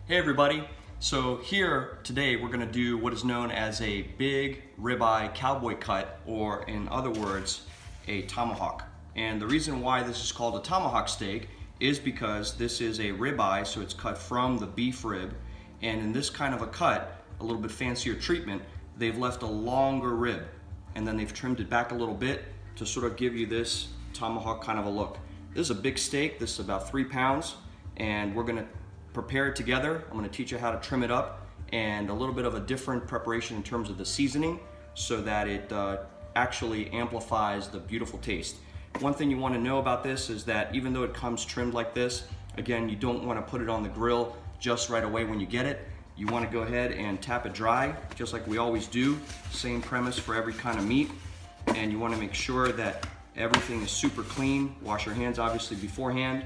Hey everybody, so here today we're going to do what is known as a big ribeye cowboy cut, or in other words, a tomahawk. And the reason why this is called a tomahawk steak is because this is a ribeye, so it's cut from the beef rib, and in this kind of a cut, a little bit fancier treatment, they've left a longer rib and then they've trimmed it back a little bit to sort of give you this tomahawk kind of a look. This is a big steak. This is about 3 pounds, and we're going to prepare it together. I'm going to teach you how to trim it up and a little bit of a different preparation in terms of the seasoning so that it actually amplifies the beautiful taste. One thing you want to know about this is that even though it comes trimmed like this, again, you don't want to put it on the grill just right away when you get it. You want to go ahead and tap it dry, just like we always do. Same premise for every kind of meat. And you want to make sure that everything is super clean. Wash your hands obviously beforehand.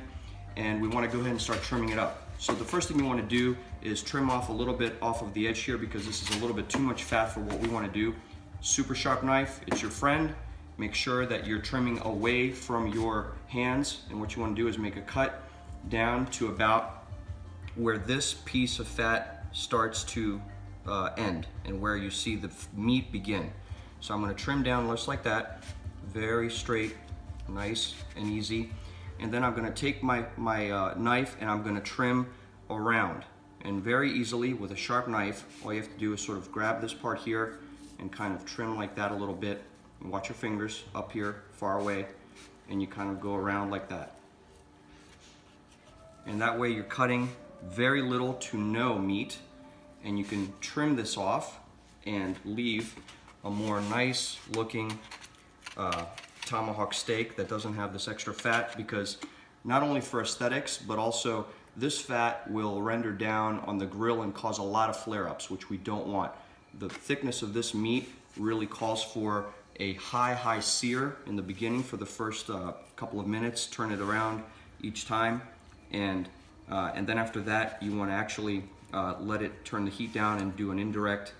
And we want to go ahead and start trimming it up. So the first thing you want to do is trim off a little bit off of the edge here because this is a little bit too much fat for what we want to do. Super sharp knife, it's your friend. Make sure that you're trimming away from your hands, and what you want to do is make a cut down to about where this piece of fat starts to end and where you see the meat begin. So I'm going to trim down just like that, very straight, nice and easy. And then I'm going to take my knife and I'm going to trim around, and very easily with a sharp knife. All you have to do is sort of grab this part here and kind of trim like that a little bit, and watch your fingers up here far away, and you kind of go around like that. And that way you're cutting very little to no meat, and you can trim this off and leave a more nice looking tomahawk steak that doesn't have this extra fat, because not only for aesthetics, but also this fat will render down on the grill and cause a lot of flare-ups, which we don't want. The thickness of this meat really calls for a high sear in the beginning for the first couple of minutes. Turn it around each time, and then after that you want to actually let it turn the heat down and do an indirect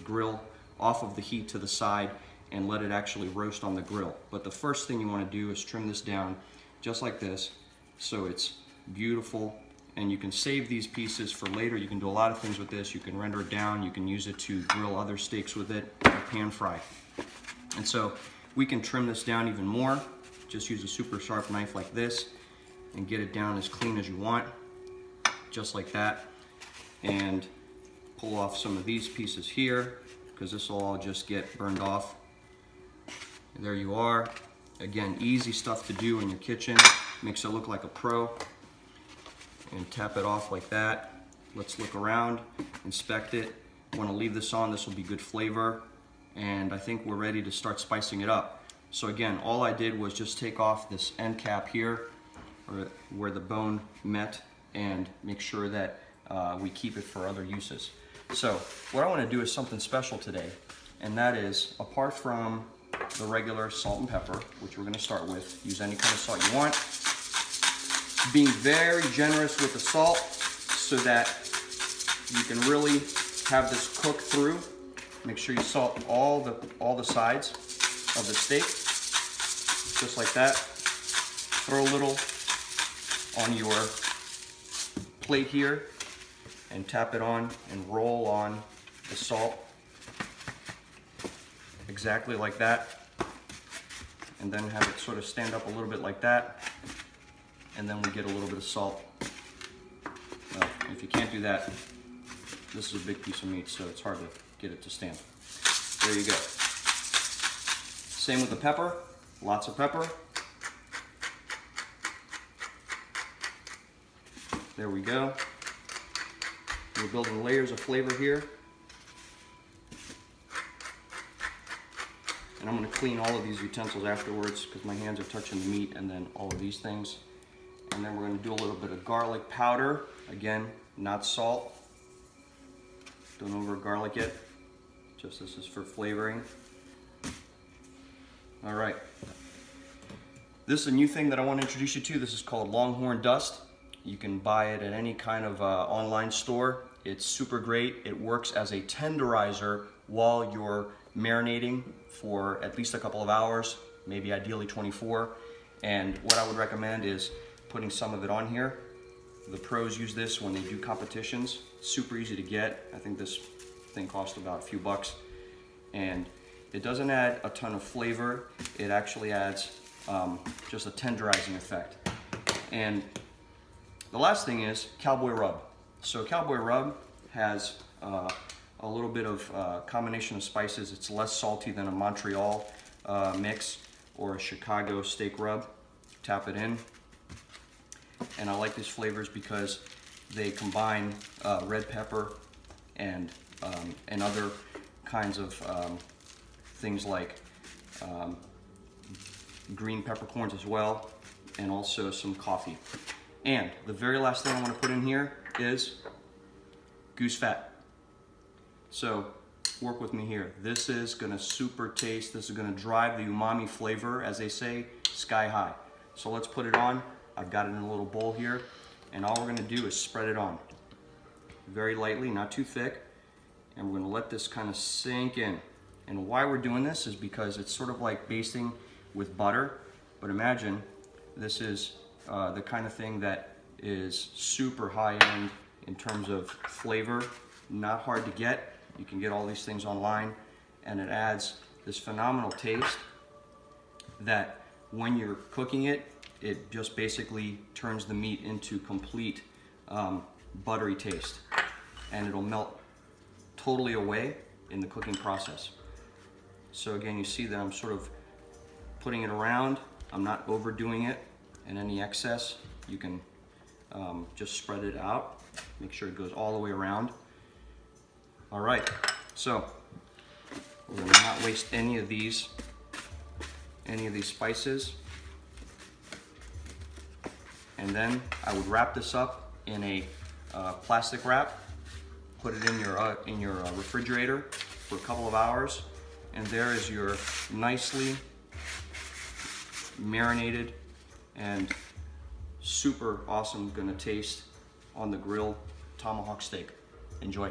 grill off of the heat to the side and let it actually roast on the grill. But the first thing you want to do is trim this down just like this, so it's beautiful, and you can save these pieces for later. You can do a lot of things with this. You can render it down, you can use it to grill other steaks with it, or pan fry. And so we can trim this down even more. Just use a super sharp knife like this and get it down as clean as you want, just like that. And pull off some of these pieces here, because this will all just get burned off. And there you are. Again, easy stuff to do in your kitchen. Makes it look like a pro. And tap it off like that. Let's look around, inspect it. Want to leave this on, this will be good flavor. And I think we're ready to start spicing it up. So again, all I did was just take off this end cap here, or where the bone met, and make sure that we keep it for other uses. So what I want to do is something special today, and that is, apart from the regular salt and pepper, which we're going to start with, use any kind of salt you want, being very generous with the salt so that you can really have this cook through. Make sure you salt all the sides of the steak, just like that. Throw a little on your plate here and tap it on and roll on the salt exactly like that, and then have it sort of stand up a little bit like that, and then we get a little bit of salt. If you can't do that, this is a big piece of meat, so it's hard to get it to stand. There you go. Same with the pepper, lots of pepper. There we go. We're building layers of flavor here. And I'm going to clean all of these utensils afterwards because my hands are touching the meat, and then all of these things. And then we're going to do a little bit of garlic powder. Again, not salt. Don't over garlic it. Just this is for flavoring. All right. This is a new thing that I want to introduce you to. This is called Longhorn Dust. You can buy it at any kind of online store. It's super great. It works as a tenderizer while you're marinating for at least a couple of hours, maybe ideally 24. And what I would recommend is putting some of it on here The pros use this when they do competitions. Super easy to get. I think this thing cost about a few bucks. And it doesn't add a ton of flavor. It actually adds just a tenderizing effect. And the last thing is Cowboy Rub. So Cowboy Rub has a little bit of combination of spices. It's less salty than a Montreal mix or a Chicago steak rub. Tap it in. And I like these flavors because they combine red pepper and other kinds of things like green peppercorns as well, and also some coffee. And the very last thing I want to put in here is goose fat. So work with me here. This is gonna super taste. This is gonna drive the umami flavor, as they say, sky high. So let's put it on. I've got it in a little bowl here, and all we're gonna do is spread it on very lightly, not too thick, and we're gonna let this kind of sink in. And why we're doing this is because it's sort of like basting with butter, but imagine this is the kind of thing that is super high end in terms of flavor, not hard to get. You can get all these things online, and it adds this phenomenal taste that when you're cooking it, it just basically turns the meat into complete buttery taste, and it'll melt totally away in the cooking process. So again, you see that I'm sort of putting it around. I'm not overdoing it, and any excess you can just spread it out. Make sure it goes all the way around. All right, so we're gonna not waste any of these spices. And then I would wrap this up in a plastic wrap, put it in your refrigerator for a couple of hours, and there is your nicely marinated and super awesome, gonna taste on the grill tomahawk steak. Enjoy.